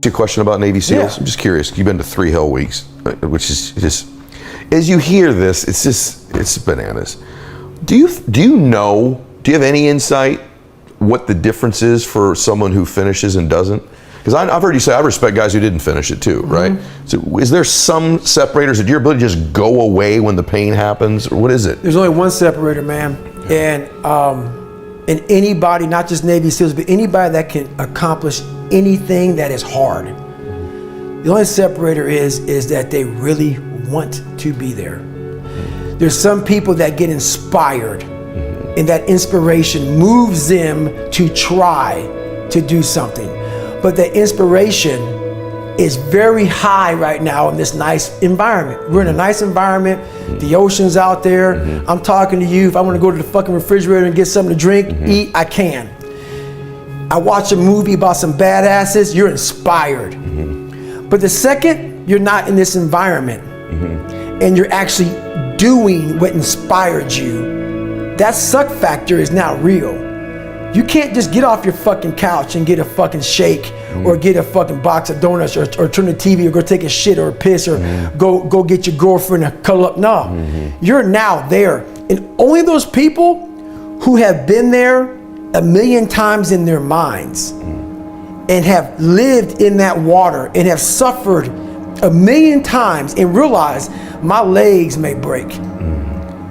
A question about Navy SEALs. Yeah. I'm just curious. You've been to 3 Hell Weeks, which is just, as you hear this, it's bananas. Do you have any insight what the difference is for someone who finishes and doesn't? Because I've heard you say I respect guys who didn't finish it too, right? So is there some separators that your ability to just go away when the pain happens, or what is it? There's only one separator, man. And anybody, not just Navy SEALs, but anybody that can accomplish anything that is hard. The only separator is that they really want to be there. There's some people that get inspired, and that inspiration moves them to try to do something. But the inspiration is very high right now in this nice environment. We're in a nice environment. The ocean's out there. I'm talking to you. If I want to go to the fucking refrigerator and get something to drink, eat, I can. I watch a movie about some badasses, you're inspired. But the second you're not in this environment and you're actually doing what inspired you, that suck factor is now real. You can't just get off your fucking couch and get a fucking shake or get a fucking box of donuts or turn the TV or go take a shit or a piss or go get your girlfriend to cuddle up. No, you're now there. And only those people who have been there 1,000,000 times in their minds and have lived in that water and have suffered 1,000,000 times and realize my legs may break,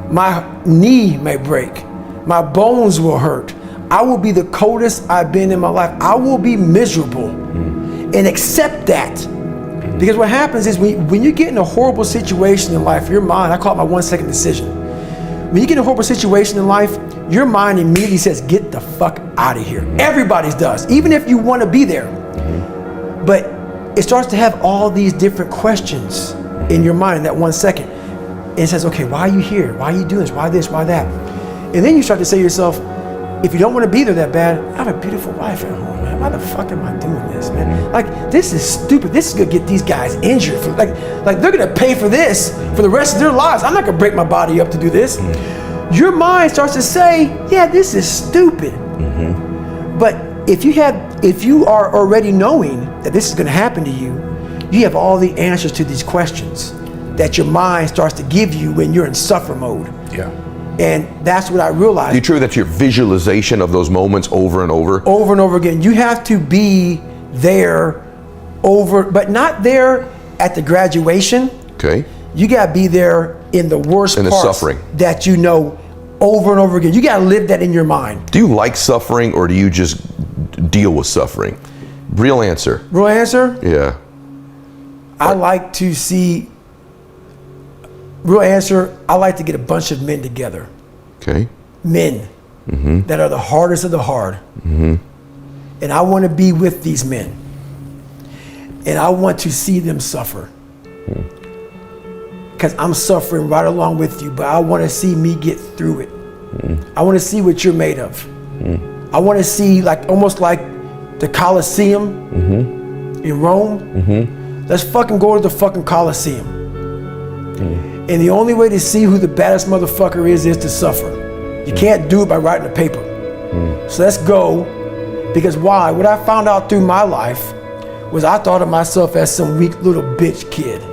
my knee may break, my bones will hurt. I will be the coldest I've been in my life. I will be miserable and accept that. Because what happens is when you get in a horrible situation in life, your mind, I call it my 1-second decision. When you get in a horrible situation in life, your mind immediately says, get the fuck out of here. Everybody's does, even if you want to be there. But it starts to have all these different questions in your mind in that 1 second. And it says, okay, why are you here? Why are you doing this? Why this? Why that? And then you start to say to yourself, if you don't want to be there that bad, I have a beautiful wife at home, man. Why the fuck am I doing this, man? Like, this is stupid. This is gonna get these guys injured. Like they're gonna pay for this for the rest of their lives. I'm not gonna break my body up to do this. Your mind starts to say, yeah, this is stupid. But if you are already knowing that this is gonna happen to you, you have all the answers to these questions that your mind starts to give you when you're in suffer mode. Yeah. And that's what I realized. You true that's your visualization of those moments over and over? Over and over again. You have to be there but not there at the graduation. Okay. You gotta be there in the worst in the parts suffering that you know over and over again. You gotta live that in your mind. Do you like suffering or do you just deal with suffering? Real answer. Real answer? Yeah. I like to see, real answer, I like to get a bunch of men together. Okay. Men that are the hardest of the hard. And I want to be with these men. And I want to see them suffer. Because I'm suffering right along with you, but I want to see me get through it. I want to see what you're made of. I want to see, like, almost like the Colosseum in Rome. Let's fucking go to the fucking Colosseum. And the only way to see who the baddest motherfucker is to suffer. You can't do it by writing a paper. So let's go. Because why? What I found out through my life was I thought of myself as some weak little bitch kid.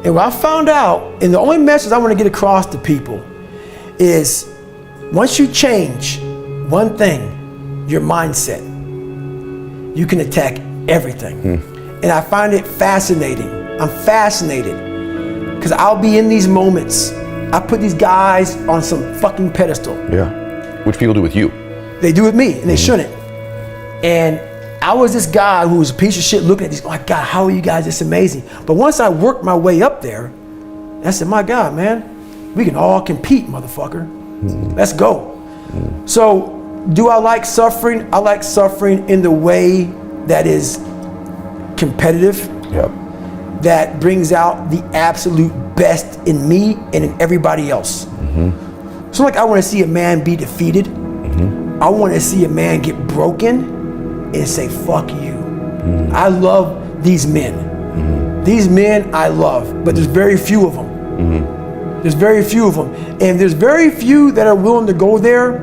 And what I found out, and the only message I want to get across to people is once you change one thing, your mindset, you can attack everything. And I find it fascinating. I'm fascinated. Because I'll be in these moments. I put these guys on some fucking pedestal. Yeah. Which people do with you. They do with me, and they shouldn't. And I was this guy who was a piece of shit looking at these, oh my God, how are you guys this amazing? But once I worked my way up there, I said, my God, man, we can all compete, motherfucker. Let's go. So, do I like suffering? I like suffering in the way that is competitive. Yep. That brings out the absolute best in me and in everybody else. So like I want to see a man be defeated. I want to see a man get broken and say, fuck you. I love these men. These men I love, but there's very few of them. There's very few of them. And there's very few that are willing to go there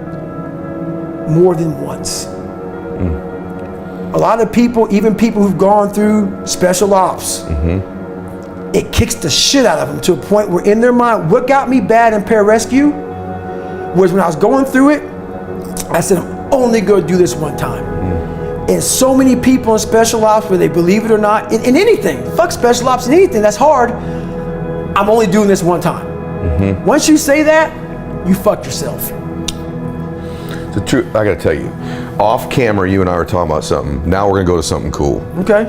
more than once. a lot of people, even people who've gone through special ops, it kicks the shit out of them to a point where in their mind, what got me bad in pararescue was when I was going through it, I said, I'm only gonna do this one time. And so many people in special ops, where they believe it or not, in anything, fuck special ops in anything, that's hard, I'm only doing this one time. Once you say that, you fucked yourself. The truth, I gotta tell you, off camera, you and I were talking about something. Now we're gonna go to something cool. Okay.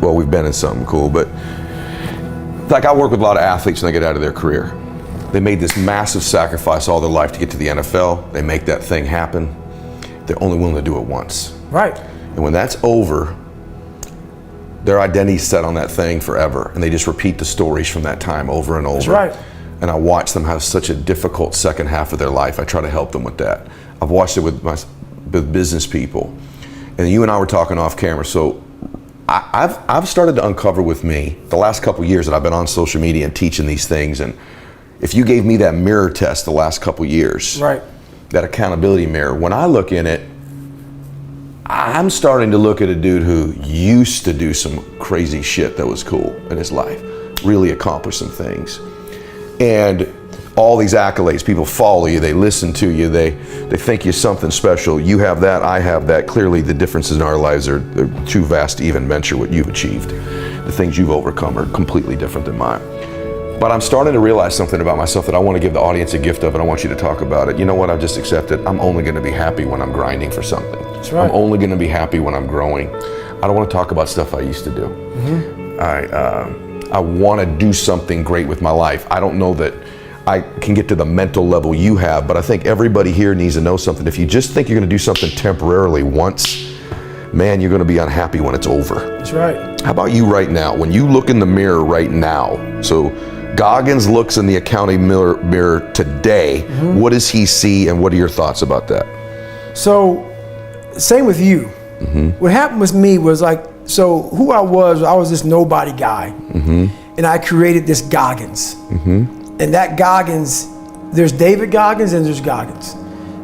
Well, we've been in something cool, but like I work with a lot of athletes when they get out of their career. They made this massive sacrifice all their life to get to the NFL. They make that thing happen. They're only willing to do it once. Right. And when that's over, their identity's set on that thing forever, and they just repeat the stories from that time over and over. That's right. And I watch them have such a difficult second half of their life. I try to help them with that. I've watched it with business people, and you and I were talking off camera. So I've started to uncover with me the last couple years that I've been on social media and teaching these things. And if you gave me that mirror test the last couple years, right, that accountability mirror, when I look in it, I'm starting to look at a dude who used to do some crazy shit that was cool in his life, really accomplished some things. And all these accolades, people follow you, they listen to you, they think you're something special. You have that, I have that. Clearly the differences in our lives are too vast to even measure what you've achieved. The things you've overcome are completely different than mine. But I'm starting to realize something about myself that I want to give the audience a gift of, and I want you to talk about it. You know what, I've just accepted, I'm only going to be happy when I'm grinding for something. That's right. I'm only going to be happy when I'm growing. I don't want to talk about stuff I used to do. I want to do something great with my life. I don't know that I can get to the mental level you have, but I think everybody here needs to know something. If you just think you're going to do something temporarily once, man, you're going to be unhappy when it's over. That's right. How about you right now? When you look in the mirror right now, so Goggins looks in the accounting mirror today, what does he see, and what are your thoughts about that? So, same with you. What happened with me was like, so who I was this nobody guy, and I created this Goggins. And that Goggins, there's David Goggins and there's Goggins.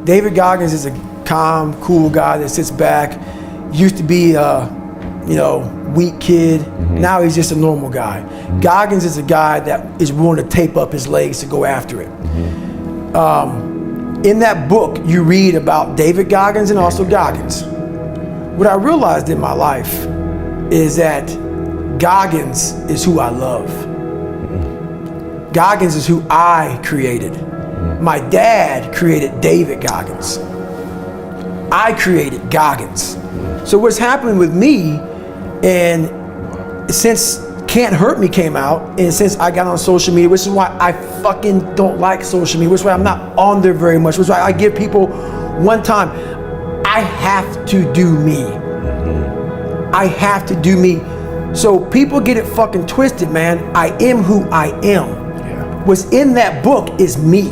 David Goggins is a calm, cool guy that sits back. Used to be weak kid. Now he's just a normal guy. Goggins is a guy that is willing to tape up his legs to go after it. In that book, you read about David Goggins and also Goggins. What I realized in my life is that Goggins is who I love. Goggins is who I created. My dad created David Goggins. I created Goggins. So what's happening with me, and since Can't Hurt Me came out, and since I got on social media, which is why I fucking don't like social media, which is why I'm not on there very much, which is why I give people one time, I have to do me. I have to do me. So people get it fucking twisted, man. I am who I am. What's in that book is me.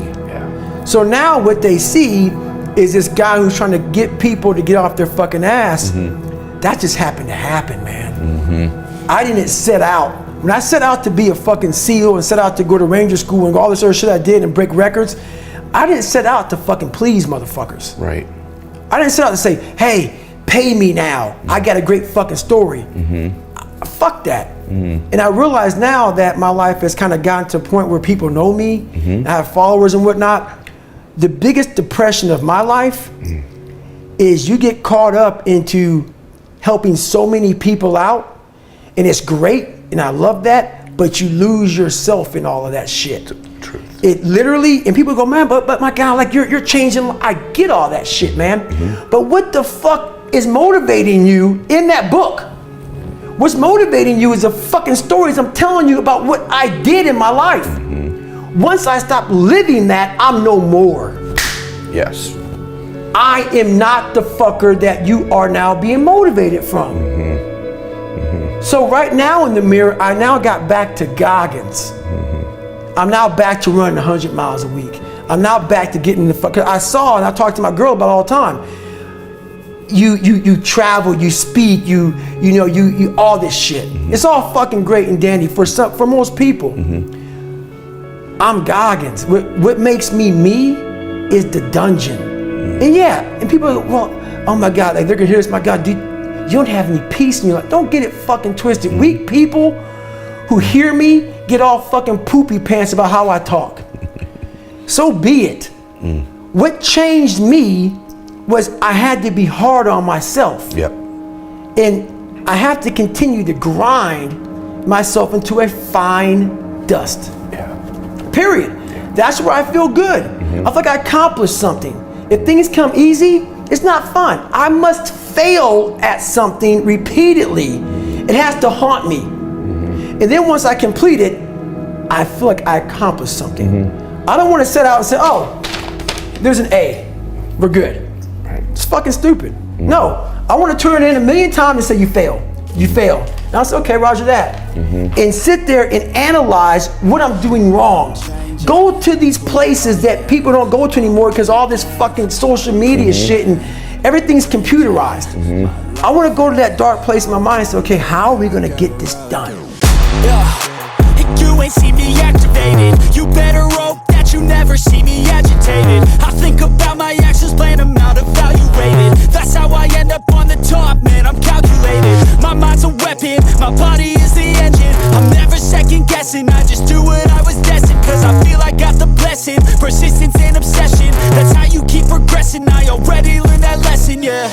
So now what they see is this guy who's trying to get people to get off their fucking ass. That just happened to happen, man. I didn't set out. When I set out to be a fucking SEAL and set out to go to Ranger School and all this other shit I did and break records, I didn't set out to fucking please motherfuckers. Right. I didn't set out to say, hey, pay me now. I got a great fucking story. Fuck that. And I realize now that my life has kind of gotten to a point where people know me, I have followers and whatnot. The biggest depression of my life is you get caught up into helping so many people out, and it's great, and I love that, but you lose yourself in all of that shit. Truth. It literally, and people go, man, but my God, like you're changing. I get all that shit, man. But what the fuck is motivating you in that book? What's motivating you is the fucking stories I'm telling you about what I did in my life. Once I stop living that, I'm no more. Yes. I am not the fucker that you are now being motivated from. So right now in the mirror, I now got back to Goggins. I'm now back to running 100 miles a week. I'm now back to getting the fuck. I saw, and I talk to my girl about it all the time. You travel, you speak, you all this shit. It's all fucking great and dandy for most people. I'm Goggins. What makes me is the dungeon. And yeah, and people go, well, oh my God, like they're gonna hear this, my God, you don't have any peace in your life. Don't get it fucking twisted. Weak people who hear me get all fucking poopy pants about how I talk. So be it. What changed me was I had to be hard on myself. Yep. And I have to continue to grind myself into a fine dust. Yeah. Period. Yeah. That's where I feel good. I feel like I accomplished something. If things come easy, it's not fun. I must fail at something repeatedly. It has to haunt me. And then once I complete it, I feel like I accomplished something. I don't want to set out and say, oh, there's an A. We're good. It's fucking stupid. No, I want to turn it in a million times and say you failed. You failed. And I'll say, okay, roger that. And sit there and analyze what I'm doing wrong. Go to these places that people don't go to anymore because all this fucking social media shit and everything's computerized. I want to go to that dark place in my mind and say, okay, how are we going to get this done? You ain't see me activated. You better hope that you never see me agitated. I think about my actions, plan them out, evaluated. That's how I end up on the top, man, I'm calculated. My mind's a weapon, my body is the engine. I'm never second guessing, I just do what I was destined. Cause I feel I got the blessing, persistence and obsession. That's how you keep progressing, I already learned that lesson, yeah.